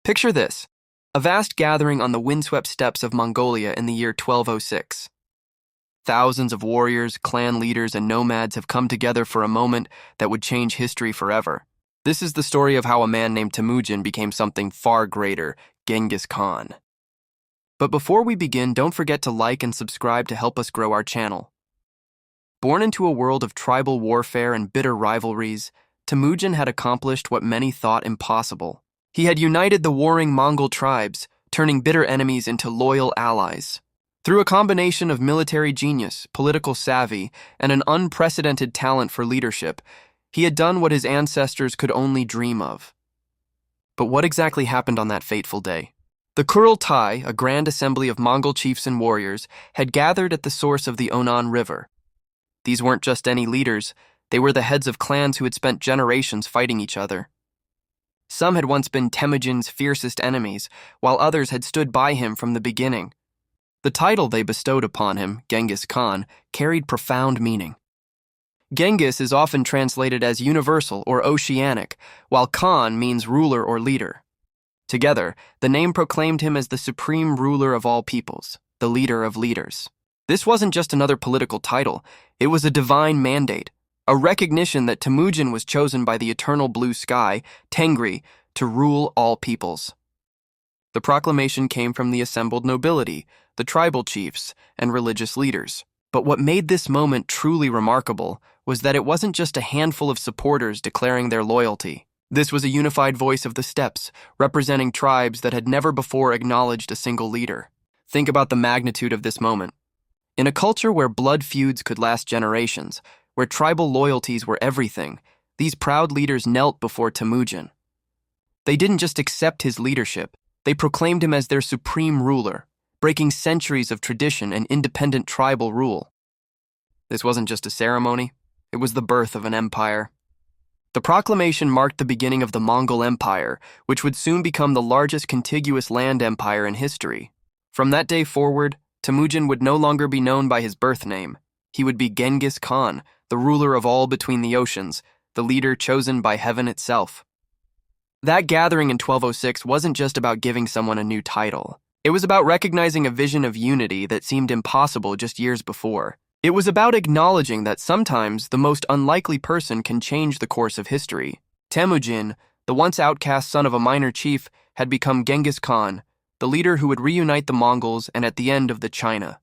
Picture this, a vast gathering on the windswept steppes of Mongolia in the year 1206. Thousands of warriors, clan leaders, and nomads have come together for a moment that would change history forever. This is the story of how a man named Temujin became something far greater, Genghis Khan. But before we begin, don't forget to like and subscribe to help us grow our channel. Born into a world of tribal warfare and bitter rivalries, Temujin had accomplished what many thought impossible. He had united the warring Mongol tribes, turning bitter enemies into loyal allies. Through a combination of military genius, political savvy, and an unprecedented talent for leadership, he had done what his ancestors could only dream of. But what exactly happened on that fateful day? The Kurultai, a grand assembly of Mongol chiefs and warriors, had gathered at the source of the Onan River. These weren't just any leaders, they were the heads of clans who had spent generations fighting each other. Some had once been Temujin's fiercest enemies, while others had stood by him from the beginning. The title they bestowed upon him, Genghis Khan, carried profound meaning. Genghis is often translated as universal or oceanic, while Khan means ruler or leader. Together, the name proclaimed him as the supreme ruler of all peoples, the leader of leaders. This wasn't just another political title, it was a divine mandate, a recognition that Temujin was chosen by the eternal blue sky, Tengri, to rule all peoples. The proclamation came from the assembled nobility, the tribal chiefs, and religious leaders. But what made this moment truly remarkable was that it wasn't just a handful of supporters declaring their loyalty. This was a unified voice of the steppes, representing tribes that had never before acknowledged a single leader. Think about the magnitude of this moment. In a culture where blood feuds could last generations, where tribal loyalties were everything, these proud leaders knelt before Temujin. They didn't just accept his leadership, they proclaimed him as their supreme ruler, breaking centuries of tradition and independent tribal rule. This wasn't just a ceremony, it was the birth of an empire. The proclamation marked the beginning of the Mongol Empire, which would soon become the largest contiguous land empire in history. From that day forward, Temujin would no longer be known by his birth name. He would be Genghis Khan, the ruler of all between the oceans, the leader chosen by heaven itself. That gathering in 1206 wasn't just about giving someone a new title. It was about recognizing a vision of unity that seemed impossible just years before. It was about acknowledging that sometimes the most unlikely person can change the course of history. Temujin, the once outcast son of a minor chief, had become Genghis Khan, the leader who would reunite the Mongols and at the end of the China.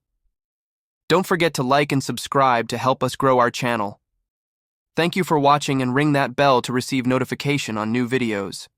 Don't forget to like and subscribe to help us grow our channel. Thank you for watching and ring that bell to receive notification on new videos.